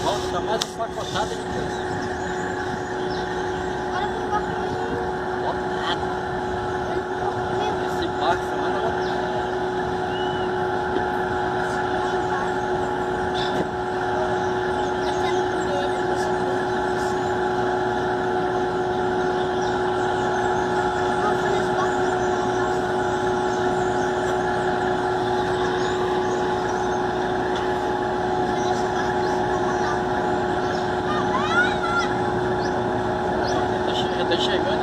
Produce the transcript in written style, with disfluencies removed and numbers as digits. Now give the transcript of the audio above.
Volta, tá mais empacotada que lotado. Esse barco foi mais lotado. Tá chegando.